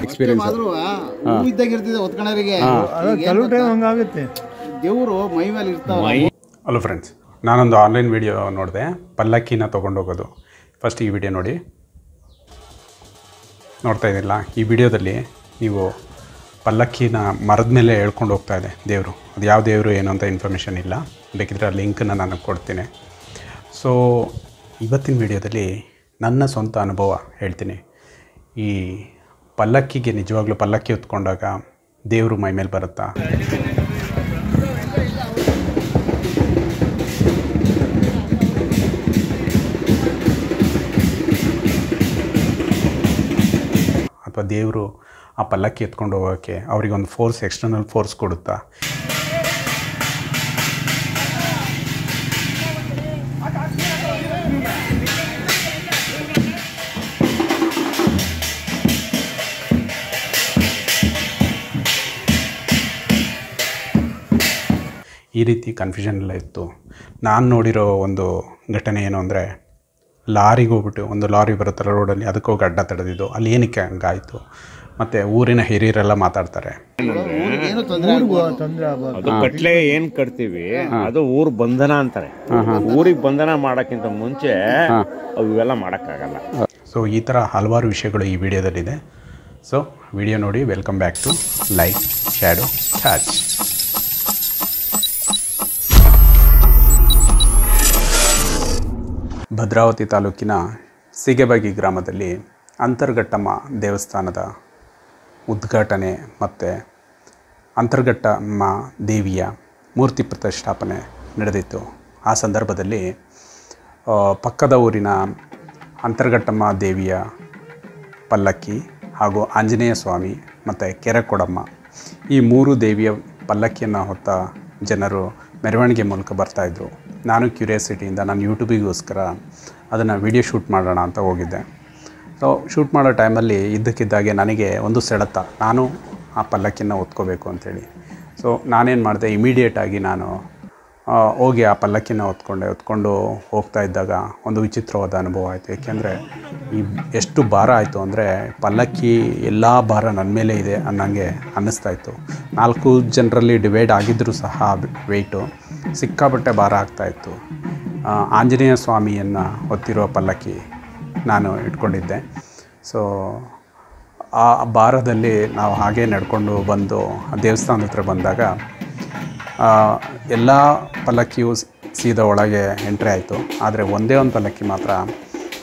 Experience ಇದ್ದಾಗಿರ್ತಿದೆ ಒತ್ಕಣರಿಗೆ ಕೆಲವು time ಹಂಗಾಗುತ್ತೆ ದೇವರು ಮೈ ಮೇಲೆ ಇರ್ತಾವೆ. ಹಲೋ ಫ್ರೆಂಡ್ಸ್, ನಾನೊಂದು ಆನ್ಲೈನ್ ವಿಡಿಯೋ ನೋಡಿದೆ, ಪಲ್ಲಕ್ಕಿನ ತೊಗೊಂಡೋಗೋದು. ಫಸ್ಟ್ ಈ ವಿಡಿಯೋ ನೋಡ್ತಾ ಇದ್ದಿಲ್ಲ. ಈ ವಿಡಿಯೋದಲ್ಲಿ ನೀವು ಪಲ್ಲಕ್ಕಿನ ಮರದ ಮೇಲೆ ಹೇಳ್ಕೊಂಡು ಹೋಗ್ತಾ ಇದೆ ದೇವರು. ಅದು ಯಾವ ದೇವರು ಏನು ಅಂತ ಇನ್ಫಾರ್ಮೇಷನ್ ಇಲ್ಲ, ಬೇಕಿದ್ರೆ ಆ ಲಿಂಕನ್ನು ನಾನು ಕೊಡ್ತೀನಿ. ಸೊ ಇವತ್ತಿನ ವಿಡಿಯೋದಲ್ಲಿ ನನ್ನ ಸ್ವಂತ ಅನುಭವ ಹೇಳ್ತೀನಿ. ಈ ಪಲ್ಲಕ್ಕಿಗೆ ನಿಜವಾಗ್ಲೂ ಪಲ್ಲಕ್ಕಿ ಹೊತ್ಕೊಂಡಾಗ ದೇವರು ಮೈ ಮೇಲೆ ಬರುತ್ತಾ, ಅಥವಾ ದೇವರು ಆ ಪಲ್ಲಕ್ಕಿ ಎತ್ಕೊಂಡು ಹೋಗೋಕ್ಕೆ ಅವರಿಗೊಂದು ಫೋರ್ಸ್, ಎಕ್ಸ್ಟರ್ನಲ್ ಫೋರ್ಸ್ ಕೊಡುತ್ತಾ? ಈ ರೀತಿ ಕನ್ಫ್ಯೂಷನ್ ಎಲ್ಲ ಇತ್ತು. ನಾನು ನೋಡಿರೋ ಒಂದು ಘಟನೆ ಏನು ಅಂದರೆ, ಲಾರಿಗೆ ಹೋಗ್ಬಿಟ್ಟು, ಒಂದು ಲಾರಿ ಬರುತ್ತಲ್ಲ ರೋಡಲ್ಲಿ, ಅದಕ್ಕೋಗಿ ಅಡ್ಡ ತಡೆದಿದ್ದು. ಅಲ್ಲಿ ಏನಕ್ಕೆ ಹಂಗಾಯಿತು? ಮತ್ತು ಊರಿನ ಹಿರಿಯರೆಲ್ಲ ಮಾತಾಡ್ತಾರೆ, ಅದು ಕಟ್ಲೆ ಏನ್ ಕಟ್ತೀವಿ ಅದು ಊರ್ ಬಂಧನ ಅಂತಾರೆ. ಊರಿಗೆ ಬಂಧನ ಮಾಡೋಕ್ಕಿಂತ ಮುಂಚೆ ಅವೆಲ್ಲ ಮಾಡೋಕ್ಕಾಗಲ್ಲ. ಸೊ ಈ ಥರ ಹಲವಾರು ವಿಷಯಗಳು ಈ ವಿಡಿಯೋದಲ್ಲಿದೆ. ಸೊ ವಿಡಿಯೋ ನೋಡಿ. Welcome back to life shadow touch. Bhadravati ತಾಲೂಕಿನ ಸಿಗೆಬಗಿ ಗ್ರಾಮದಲ್ಲಿ ಅಂತರ್ಘಟ್ಟಮ್ಮ ದೇವಸ್ಥಾನದ ಉದ್ಘಾಟನೆ ಮತ್ತು ಅಂತರ್ಘಟ್ಟಮ್ಮ ದೇವಿಯ ಮೂರ್ತಿ ಪ್ರತಿಷ್ಠಾಪನೆ ನಡೆದಿತ್ತು. ಆ ಸಂದರ್ಭದಲ್ಲಿ ಪಕ್ಕದ ಊರಿನ ಅಂತರ್ಘಟ್ಟಮ್ಮ ದೇವಿಯ ಪಲ್ಲಕ್ಕಿ ಹಾಗೂ ಆಂಜನೇಯ ಸ್ವಾಮಿ ಮತ್ತು ಕೆರೆಕೊಡಮ್ಮ, ಈ ಮೂರು ದೇವಿಯ ಪಲ್ಲಕ್ಕಿಯನ್ನು ಹೊತ್ತ ಜನರು ಮೆರವಣಿಗೆ ಮೂಲಕ ಬರ್ತಾಯಿದ್ರು. ನಾನು ಕ್ಯೂರಿಯಾಸಿಟಿಯಿಂದ ನಾನು ಯೂಟ್ಯೂಬಿಗೋಸ್ಕರ ಅದನ್ನು ವಿಡಿಯೋ ಶೂಟ್ ಮಾಡೋಣ ಅಂತ ಹೋಗಿದ್ದೆ. ಸೊ ಶೂಟ್ ಮಾಡೋ ಟೈಮಲ್ಲಿ ಇದ್ದಕ್ಕಿದ್ದಾಗೆ ನನಗೆ ಒಂದು ಸೆಳೆತ, ನಾನು ಆ ಪಲ್ಲಕ್ಕಿನ ಹೊತ್ಕೋಬೇಕು ಅಂಥೇಳಿ. ಸೊ ನಾನೇನು ಮಾಡಿದೆ, ಇಮಿಡಿಯೇಟಾಗಿ ನಾನು ಹೋಗಿ ಆ ಪಲ್ಲಕ್ಕಿನ ಹೊತ್ಕೊಂಡು ಹೋಗ್ತಾ ಇದ್ದಾಗ ಒಂದು ವಿಚಿತ್ರವಾದ ಅನುಭವ ಆಯಿತು. ಏಕೆಂದರೆ ಎಷ್ಟು ಭಾರ ಆಯಿತು ಅಂದರೆ, ಪಲ್ಲಕ್ಕಿ ಎಲ್ಲ ಭಾರ ನನ್ನ ಮೇಲೆ ಇದೆ ಅನ್ನಂಗೆ ಅನ್ನಿಸ್ತಾಯಿತ್ತು. 4 ಜನರಲ್ಲಿ ಡಿವೈಡ್ ಆಗಿದ್ದರೂ ಸಹ ವೆಯ್ಟು ಸಿಕ್ಕಾಪಟ್ಟೆ ಭಾರ ಆಗ್ತಾಯಿತ್ತು. ಆಂಜನೇಯ ಸ್ವಾಮಿಯನ್ನು ಹೊತ್ತಿರೋ ಪಲ್ಲಕ್ಕಿ ನಾನು ಇಟ್ಕೊಂಡಿದ್ದೆ. ಸೊ ಆ ಭಾರದಲ್ಲಿ ನಾವು ಹಾಗೇ ನಡ್ಕೊಂಡು ಬಂದು ದೇವಸ್ಥಾನದ ಹತ್ರ ಬಂದಾಗ ಎಲ್ಲ ಪಲ್ಲಕ್ಕಿಯು ಸೀದಾ ಒಳಗೆ ಎಂಟ್ರಿ ಆಯಿತು. ಆದರೆ ಒಂದೇ ಒಂದು ಪಲ್ಲಕ್ಕಿ ಮಾತ್ರ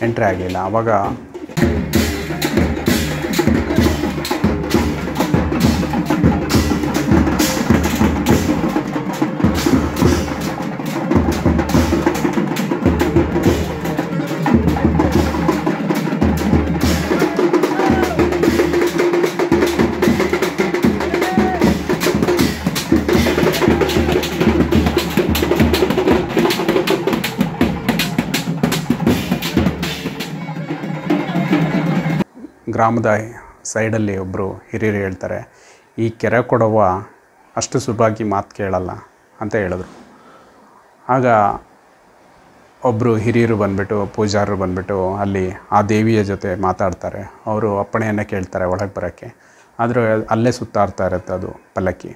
ಎಂಟ್ರಿ ಆಗಲಿಲ್ಲ. ಆವಾಗ ಗ್ರಾಮದ ಸೈಡಲ್ಲಿ ಒಬ್ಬರು ಹಿರಿಯರು ಹೇಳ್ತಾರೆ, ಈ ಕೆರೆ ಕೊಡವ ಅಷ್ಟು ಸುಲಭವಾಗಿ ಮಾತು ಕೇಳಲ್ಲ ಅಂತ ಹೇಳಿದ್ರು. ಆಗ ಒಬ್ಬರು ಹಿರಿಯರು ಬಂದುಬಿಟ್ಟು, ಪೂಜಾರರು ಬಂದುಬಿಟ್ಟು ಅಲ್ಲಿ ಆ ದೇವಿಯ ಜೊತೆ ಮಾತಾಡ್ತಾರೆ. ಅವರು ಅಪ್ಪಣೆಯನ್ನು ಕೇಳ್ತಾರೆ ಒಳಗೆ ಬರೋಕ್ಕೆ. ಆದರೆ ಅಲ್ಲೇ ಸುತ್ತಾಡ್ತಾ ಇರುತ್ತೆ ಅದು ಪಲ್ಲಕ್ಕಿ.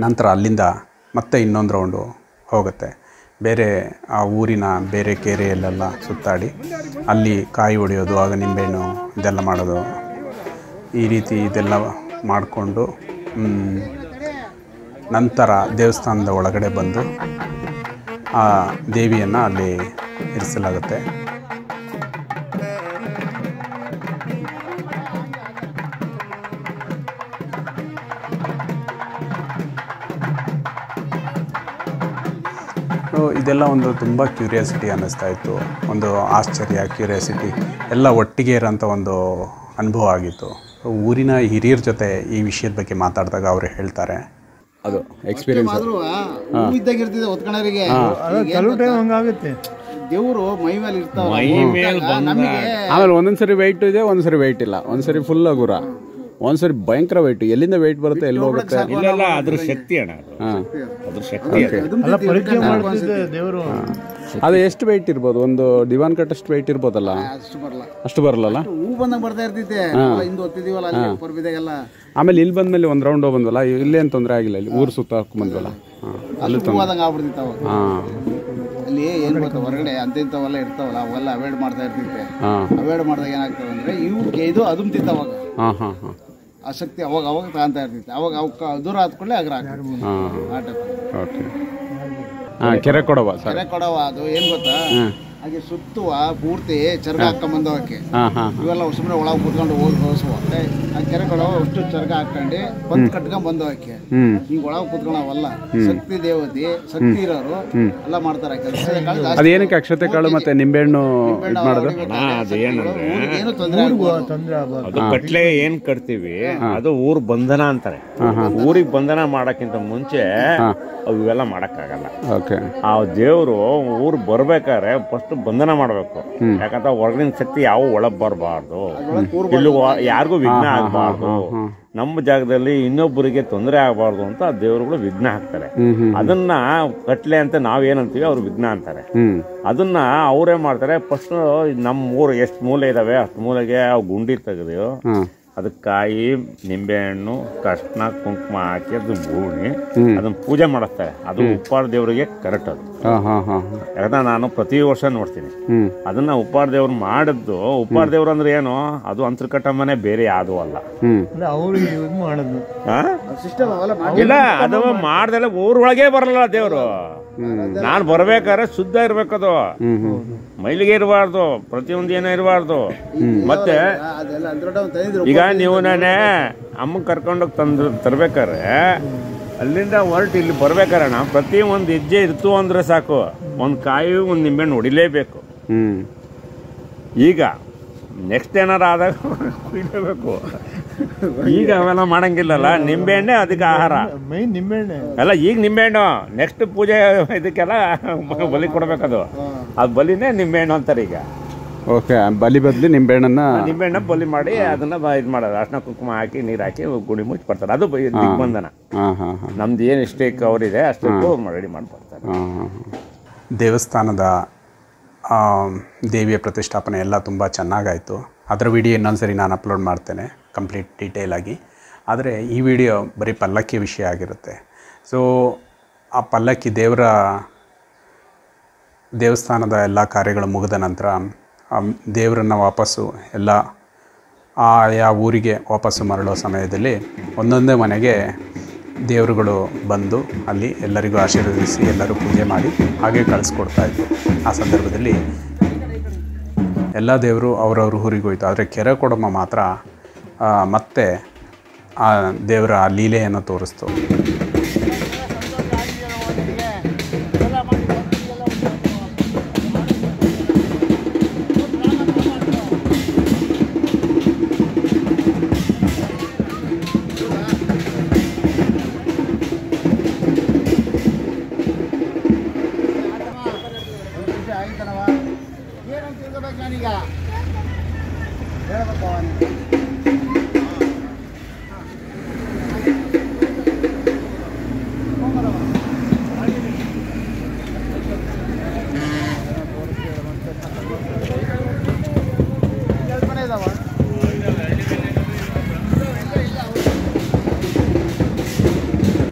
ನಂತರ ಅಲ್ಲಿಂದ ಮತ್ತೆ ಇನ್ನೊಂದು ರೌಂಡು ಹೋಗುತ್ತೆ. ಬೇರೆ ಆ ಊರಿನ ಬೇರೆ ಕೆರೆಯಲ್ಲೆಲ್ಲ ಸುತ್ತಾಡಿ ಅಲ್ಲಿ ಕಾಯಿ ಹೊಡೆಯೋದು, ಆಗ ನಿಂಬೆಹಣ್ಣು ಇದೆಲ್ಲ ಮಾಡೋದು, ಈ ರೀತಿ ಇದೆಲ್ಲ ಮಾಡಿಕೊಂಡು ನಂತರ ದೇವಸ್ಥಾನದ ಒಳಗಡೆ ಬಂದು ಆ ದೇವಿಯನ್ನು ಅಲ್ಲಿ ಇರಿಸಲಾಗುತ್ತೆ. ಸೊ ಇದೆಲ್ಲ ಒಂದು ತುಂಬ ಕ್ಯೂರಿಯಾಸಿಟಿ ಅನ್ನಿಸ್ತಾ ಇತ್ತು, ಒಂದು ಆಶ್ಚರ್ಯ, ಕ್ಯೂರಿಯಾಸಿಟಿ ಎಲ್ಲ ಒಟ್ಟಿಗೆ ಇರೋಂಥ ಒಂದು ಅನುಭವ ಆಗಿತ್ತು. ಊರಿನ ಹಿರಿಯರ ಜೊತೆ ಈ ವಿಷಯದ ಬಗ್ಗೆ ಮಾತಾಡಿದಾಗ ಅವರು ಹೇಳ್ತಾರೆ ಅದು ಎಕ್ಸ್ಪೀರಿಯನ್ಸ್ ಇದ್ದಾಗಿರ್ತಿದೆ ಒತ್ಕಣರಿಗೆ ಕೆಲವು ಟೈಮ್ ಹಂಗಾಗುತ್ತೆ. ದೇವರು ಮೈ ಮೇಲೆ ಇರ್ತಾವ, ಆಮೇಲೆ ಒಂದೊಂದ್ಸರಿ ವೆಯ್ಟ್ ಇದೆ, ಒಂದ್ಸರಿ ವೆಯ್ಟ್ ಇಲ್ಲ, ಒಂದ್ಸರಿ ಫುಲ್ ಆಗುರ, ಒಂದ್ಸರಿ ಭಯಂಕರ ವೆಯ್ಟ್, ಎಲ್ಲಿಂದ ವೆಯ್ಟ್ ಬರುತ್ತೆ ಎಲ್ಲಿ ಹೋಗುತ್ತೆ. ಇಲ್ಲ ಅದ್ರ ಶಕ್ತಿ ಅಣ್ಣ, ಅದ್ರ ಶಕ್ತಿ ಪರೀಕ್ಷೆ ಮಾಡ್ತಿದ್ದೆ ದೇವರು. ಅದು ಎಷ್ಟು ವೆಯ್ಟ್ ಇರ್ಬೋದು? ಒಂದು ದಿವಾನ್ ಕಟ್ ಅಷ್ಟು ವೆಯ್ಟ್ ಇರ್ಬೋದಲ್ಲ? ಅಷ್ಟು ಬರಲ್ಲ. ಹೂ ಬಂದಾಗ ಬರ್ತಾ ಇರ್ತಿದ್ದೆ, ಹಿಂದೆ ಒತ್ತಿದೀವಲ್ಲ ಅಲ್ಲಿ. ಆಮೇಲೆ ಇಲ್ಲಿ ಬಂದ್ಮೇಲೆ ಒಂದು ರೌಂಡ್ ಬಂದ್ವಲ್ಲ, ಇಲ್ಲೇನು ತೊಂದರೆ ಆಗಿಲ್ಲ, ಇಲ್ಲಿ ಊರು ಸುತ್ತ ಹಾಕೊಂಡ್ ಬಂದ್ವಲ್ಲ, ಅಲ್ಲಿ ಹೋದಂಗ ಆಗ್ಬಿಡ್ತಿತ್ತು ಅವಾಗ. ಅಲ್ಲಿ ಏನ್ ಗೊತ್ತಾ, ಹೊರಗಡೆ ಅಂತಿಂತವೆಲ್ಲ ಇರ್ತಾವಲ್ಲ, ಅವೆಲ್ಲ ಅವಾಯ್ಡ್ ಮಾಡ್ತಾ ಇರ್ತಿದ್ದೆ. ಅವಾಯ್ಡ್ ಮಾಡಿದಾಗ ಏನಾಗ್ತದೆ ಅಂದ್ರೆ ಇವ್ರಿಗೆ ಇದು ಅದಮ್ ತಿಂತ ಅವಾಗ ಆಸಕ್ತಿ ಅವಾಗ ಅವಾಗ ತಗೊಂತಾ ಇರ್ತಿತ್ತು. ಅವಾಗ ಅವಕ್ಕೆ ದೂರ ಆದ್ಕೊಳ್ಳೆ ಅಗ್ರ ಕೆರೆ ಕೊಡವ ಅದು ಏನ್ ಗೊತ್ತಾ, ಹಾಗೆ ಸುತ್ತುವ ಪೂರ್ತಿ ಚರ್ಗ ಹಾಕೊಂಡ್ ಬಂದವಕ್ಕೆ ಇವೆಲ್ಲ ಸುಮ್ಮನೆ ಒಳಗೆ ಕೂತ್ಕೊಂಡು ಹೋಗಿ ಹೋಸುವ ಆ ಕೆರೆ ಕೊಡವ ಅಷ್ಟು ಚರ್ಗ ಹಾಕೊಂಡು ಬಂದ್ ಕಟ್ಕೊಂಡ್ ಬಂದವಕ್ಕೆ ಈಗ ಒಳಗೆ ಕೂತ್ಕೊಂಡವಲ್ಲ. ಶಕ್ತಿ ದೇವತೆ, ಶಕ್ತಿ ಇರೋರು ಎಲ್ಲ ಮಾಡ್ತಾರೆ ಕೆಲಸ. ಅದೇನಕ್ಕೆ ಅಕ್ಷತೆ ಕಾಳು ಮತ್ತೆ ನಿಂಬೆಹಣ್ಣು ಮಾಡೋದು? ಏನು ತೊಂದರೆ ಅದು ಕಟ್ಲೆ ಏನ್ ಕಟ್ತೀವಿ ಅದು ಊರ್ ಬಂಧನ ಅಂತಾರೆ. ಊರಿಗೆ ಬಂಧನ ಮಾಡಕ್ಕಿಂತ ಮುಂಚೆ ಅವೆಲ್ಲ ಮಾಡಕ್ಕಾಗಲ್ಲ. ಆ ದೇವ್ರು ಊರ್ ಬರ್ಬೇಕಾದ್ರೆ ಫಸ್ಟ್ ಬಂಧನ ಮಾಡ್ಬೇಕು. ಯಾಕಂತ ಹೊರಗಿನ ಶಕ್ತಿ ಯಾವ ಒಳಗ್ ಬರಬಾರ್ದು, ಇಲ್ಲಿ ಯಾರಿಗೂ ವಿಘ್ನ ಆಗಬಾರ್ದು, ನಮ್ಮ ಜಾಗದಲ್ಲಿ ಇನ್ನೊಬ್ಬರಿಗೆ ತೊಂದರೆ ಆಗಬಾರ್ದು ಅಂತ ದೇವರುಗಳು ವಿಘ್ನ ಹಾಕ್ತಾರೆ. ಅದನ್ನ ಕಟ್ಲೆ ಅಂತ ನಾವೇನಂತೀವಿ ಅವ್ರು ವಿಘ್ನ ಅಂತಾರೆ. ಅದನ್ನ ಅವ್ರೇ ಮಾಡ್ತಾರೆ. ಫಸ್ಟ್ ನಮ್ಮ ಊರು ಎಷ್ಟು ಮೂಲೆ ಇದಾವೆ ಅಷ್ಟು ಮೂಲೆಗೆ ಅವು ಗುಂಡಿ ತೆಗೆದು ಅದಕ್ಕೆ ಕಾಯಿ, ನಿಂಬೆಹಣ್ಣು, ಕಷ್ಣ, ಕುಂಕುಮ ಹಾಕಿ ಅದು ಬೂಣಿ ಅದನ್ನ ಪೂಜೆ ಮಾಡಿಸ್ತಾರೆ. ಅದು ಉಪ್ಪಾರ ದೇವರಿಗೆ ಕರೆಕ್ಟ್. ಅದು ಯಾಕಂದ್ರೆ ನಾನು ಪ್ರತಿ ವರ್ಷ ನೋಡ್ತೀನಿ ಅದನ್ನ. ಉಪ್ಪಾರ ದೇವ್ರು ಮಾಡಿದ್ದು, ಉಪ್ಪಾರ ದೇವ್ರು ಅಂದ್ರೆ ಏನು, ಅದು ಅಂತರ್ಕಟ್ಟಮ್ಮನೆ ಬೇರೆ ಯಾವ್ದು ಅಲ್ಲ. ಇಲ್ಲ ಅದು ಮಾಡ್ದೆಲ್ಲ ಊರೊಳಗೆ ಬರಲ್ಲ ದೇವ್ರು. ನಾನ್ ಬರ್ಬೇಕಾದ್ರೆ ಶುದ್ಧ ಇರ್ಬೇಕದು, ಮೈಲಿಗೆ ಇರಬಾರ್ದು, ಪ್ರತಿಯೊಂದು ಏನೋ ಇರಬಾರ್ದು. ಮತ್ತೆ ಈಗ ನೀವು ನಾನೇ ಅಮ್ಮ ಕರ್ಕೊಂಡೋಗಿ ತರ್ಬೇಕಾರೆ ಅಲ್ಲಿಂದ ಹೊರಟು ಇಲ್ಲಿ ಬರ್ಬೇಕಾರಣ ಪ್ರತಿ ಒಂದು ಹೆಜ್ಜೆ ಇರ್ತು ಅಂದ್ರೆ ಸಾಕು, ಒಂದು ಕಾಯಿ ಒಂದು ನಿಂಬೆಹಣ್ಣು ಹೊಡಿಲೇಬೇಕು. ಈಗ ನೆಕ್ಸ್ಟ್ ಏನಾರು ಆದಾಗ ಕುಯ್ಲೇಬೇಕು. ಈಗ ಅವೆಲ್ಲ ಮಾಡಂಗಿಲ್ಲಲ್ಲ. ನಿಂಬೆಹಣ್ಣೆ ಅದಕ್ಕೆ ಆಹಾರ. ಅಲ್ಲ ಈಗ ನಿಂಬೆಹಣ್ಣು, ನೆಕ್ಸ್ಟ್ ಪೂಜೆ ಇದಕ್ಕೆಲ್ಲ ಬಲಿ ಕೊಡ್ಬೇಕದು. ಅದು ಬಲಿನೇ ನಿಂಬೆಹಣ್ಣು ಅಂತಾರೆ ಈಗ. ಓಕೆ, ಬಲಿ ಬದಲಿ ನಿಂಬೆಹಣ್ಣನ್ನ ಬಲಿ ಮಾಡಿ ಅದನ್ನ ಇದು ಮಾಡೋದು. ಅರ್ಶಿನ ಕುಂಕುಮ ಹಾಕಿ ನೀರು ಹಾಕಿ ಗುಡಿ ಮುಚ್ಚಿ ಬರ್ತಾರೆ. ಅದು ದಿಗ್ಬಂಧನ. ನಮ್ದು ಏನು ಇಷ್ಟಕ್ಕೆ ಅವರಿದೆ ಅಷ್ಟಕ್ಕೂ ರೆಡಿ ಮಾಡಿ ಬರ್ತಾರೆ. ದೇವಸ್ಥಾನದ ದೇವಿಯ ಪ್ರತಿಷ್ಠಾಪನೆ ಎಲ್ಲ ತುಂಬ ಚೆನ್ನಾಗಾಯಿತು. ಅದರ ವಿಡಿಯೋ ಇನ್ನೊಂದ್ಸರಿ ನಾನು ಅಪ್ಲೋಡ್ ಮಾಡ್ತೇನೆ ಕಂಪ್ಲೀಟ್ ಡೀಟೇಲಾಗಿ. ಆದರೆ ಈ ವಿಡಿಯೋ ಬರೀ ಪಲ್ಲಕ್ಕಿ ವಿಷಯ ಆಗಿರುತ್ತೆ. ಸೊ ಆ ಪಲ್ಲಕ್ಕಿ ದೇವಸ್ಥಾನದ ಎಲ್ಲ ಕಾರ್ಯಗಳು ಮುಗಿದ ನಂತರ ದೇವರನ್ನು ವಾಪಸ್ಸು ಎಲ್ಲ ಯಾವ ಊರಿಗೆ ವಾಪಸ್ಸು ಮರಳೋ ಸಮಯದಲ್ಲಿ ಒಂದೊಂದೇ ಮನೆಗೆ ದೇವರುಗಳು ಬಂದು ಅಲ್ಲಿ ಎಲ್ಲರಿಗೂ ಆಶೀರ್ವದಿಸಿ ಎಲ್ಲರೂ ಪೂಜೆ ಮಾಡಿ ಹಾಗೆ ಕಳಿಸ್ಕೊಡ್ತಾಯಿದ್ರು. ಆ ಸಂದರ್ಭದಲ್ಲಿ ಎಲ್ಲ ದೇವರು ಅವರವ್ರ ಊರಿಗೆ ಹೋಯ್ತು. ಆದರೆ ಕೆರೆ ಕೊಡಮ್ಮ ಮಾತ್ರ ಮತ್ತೆ ಆ ದೇವರ ಲೀಲೆಯನ್ನು ತೋರಿಸ್ತು.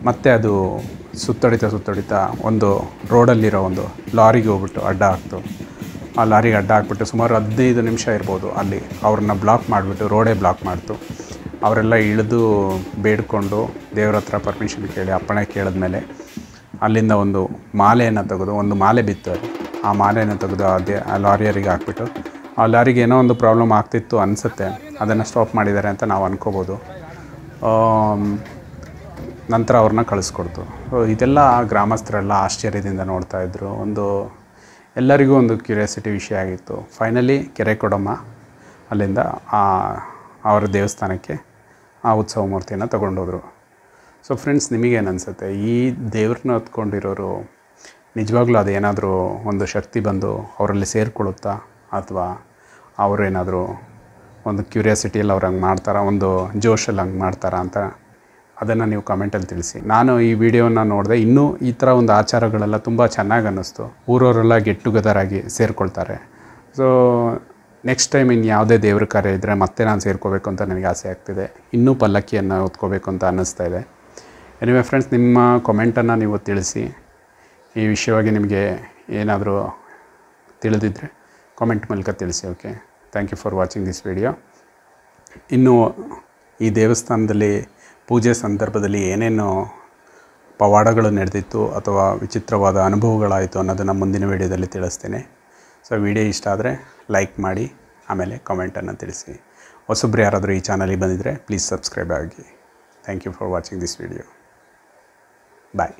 ಮತ್ತು ಅದು ಸುತ್ತಡಿತಾ ಒಂದು ರೋಡಲ್ಲಿರೋ ಒಂದು ಲಾರಿಗೆ ಹೋಗ್ಬಿಟ್ಟು ಅಡ್ಡ ಹಾಕ್ತು. ಆ ಲಾರಿಗೆ ಅಡ್ಡ ಹಾಕ್ಬಿಟ್ಟು ಸುಮಾರು 15 ನಿಮಿಷ ಇರ್ಬೋದು ಅಲ್ಲಿ ಅವ್ರನ್ನ ಬ್ಲಾಕ್ ಮಾಡಿಬಿಟ್ಟು ರೋಡೇ ಬ್ಲಾಕ್ ಮಾಡ್ತು. ಅವರೆಲ್ಲ ಇಳಿದು ಬೇಡ್ಕೊಂಡು ದೇವ್ರ ಹತ್ರ ಪರ್ಮಿಷನ್ ಕೇಳಿ ಅಪ್ಪಣೆ ಕೇಳಿದ್ಮೇಲೆ ಅಲ್ಲಿಂದ ಒಂದು ಮಾಲೆಯನ್ನು ತೆಗೆದು, ಒಂದು ಮಾಲೆ ಬಿತ್ತು, ಆ ಮಾಲೆಯನ್ನು ತೆಗೆದು ಆ ಲಾರಿಯರಿಗೆ ಹಾಕ್ಬಿಟ್ಟು, ಆ ಲಾರಿಗೆ ಏನೋ ಒಂದು ಪ್ರಾಬ್ಲಮ್ ಆಗ್ತಿತ್ತು ಅನಿಸುತ್ತೆ, ಅದನ್ನು ಸ್ಟಾಪ್ ಮಾಡಿದ್ದಾರೆ ಅಂತ ನಾವು ಅನ್ಕೋಬೋದು. ನಂತರ ಅವ್ರನ್ನ ಕಳಿಸ್ಕೊಡ್ತು. ಸೊ ಇದೆಲ್ಲ ಗ್ರಾಮಸ್ಥರೆಲ್ಲ ಆಶ್ಚರ್ಯದಿಂದ ನೋಡ್ತಾಯಿದ್ರು. ಎಲ್ಲರಿಗೂ ಒಂದು ಕ್ಯೂರಿಯಾಸಿಟಿ ವಿಷಯ ಆಗಿತ್ತು. ಫೈನಲಿ ಕೆರೆಕೊಡಮ್ಮ ಅಲ್ಲಿಂದ ಅವರ ದೇವಸ್ಥಾನಕ್ಕೆ ಆ ಉತ್ಸವ ಮೂರ್ತಿಯನ್ನು ತಗೊಂಡೋದ್ರು. ಸೊ ಫ್ರೆಂಡ್ಸ್, ನಿಮಗೇನು ಅನಿಸುತ್ತೆ? ಈ ದೇವ್ರನ್ನ ಹೊತ್ಕೊಂಡಿರೋರು ನಿಜವಾಗ್ಲೂ ಅದೇನಾದರೂ ಒಂದು ಶಕ್ತಿ ಬಂದು ಅವರಲ್ಲಿ ಸೇರಿಕೊಳ್ಳುತ್ತಾ, ಅಥವಾ ಅವರೇನಾದರೂ ಒಂದು ಕ್ಯೂರಿಯಾಸಿಟಿಯಲ್ಲಿ ಅವ್ರು ಹಂಗೆ ಮಾಡ್ತಾರಾ, ಒಂದು ಜೋಶಲ್ಲಿ ಹಂಗೆ ಮಾಡ್ತಾರಾ ಅಂತ ಅದನ್ನು ನೀವು ಕಮೆಂಟಲ್ಲಿ ತಿಳಿಸಿ. ನಾನು ಈ ವಿಡಿಯೋನ ನೋಡಿದೆ, ಇನ್ನೂ ಈ ಥರ ಒಂದು ಆಚಾರಗಳೆಲ್ಲ ತುಂಬ ಚೆನ್ನಾಗಿ ಅನ್ನಿಸ್ತು. ಊರವರೆಲ್ಲ ಗೆಟ್ ಟುಗೆದರ್ ಆಗಿ ಸೇರಿಕೊಳ್ತಾರೆ. ಸೊ ನೆಕ್ಸ್ಟ್ ಟೈಮ್ ಇನ್ನು ಯಾವುದೇ ದೇವ್ರ ಕಾರ್ಯ ಇದ್ದರೆ ಮತ್ತೆ ನಾನು ಸೇರ್ಕೋಬೇಕು ಅಂತ ನನಗೆ ಆಸೆ ಆಗ್ತಿದೆ. ಇನ್ನೂ ಪಲ್ಲಕ್ಕಿಯನ್ನು ಹೊತ್ಕೋಬೇಕು ಅಂತ ಅನ್ನಿಸ್ತಾ ಇದೆ. ಎನಿವೆ ಫ್ರೆಂಡ್ಸ್, ನಿಮ್ಮ ಕಮೆಂಟನ್ನು ನೀವು ತಿಳಿಸಿ. ಈ ವಿಷಯವಾಗಿ ನಿಮಗೆ ಏನಾದರೂ ತಿಳಿದಿದ್ದರೆ ಕಾಮೆಂಟ್ ಮೂಲಕ ತಿಳಿಸಿ. Okay, thank you for watching this video. ಇನ್ನು ಈ ದೇವಸ್ಥಾನದಲ್ಲಿ ಪೂಜೆ ಸಂದರ್ಭದಲ್ಲಿ ಏನೇನು ಪವಾಡಗಳು ನಡೆದಿತ್ತು ಅಥವಾ ವಿಚಿತ್ರವಾದ ಅನುಭವಗಳಾಯಿತು ಅನ್ನೋದನ್ನು ಮುಂದಿನ ವಿಡಿಯೋದಲ್ಲಿ ತಿಳಿಸ್ತೇನೆ. ಸೊ ವಿಡಿಯೋ ಇಷ್ಟ ಆದರೆ ಲೈಕ್ ಮಾಡಿ, ಆಮೇಲೆ ಕಾಮೆಂಟನ್ನು ತಿಳಿಸಿ. ಹೊಸಬ್ರು ಯಾರಾದರೂ ಈ ಚಾನಲಿಗೆ ಬಂದಿದ್ದರೆ ಪ್ಲೀಸ್ ಸಬ್ಸ್ಕ್ರೈಬ್ ಆಗಿ. Thank you for watching this video. Bye.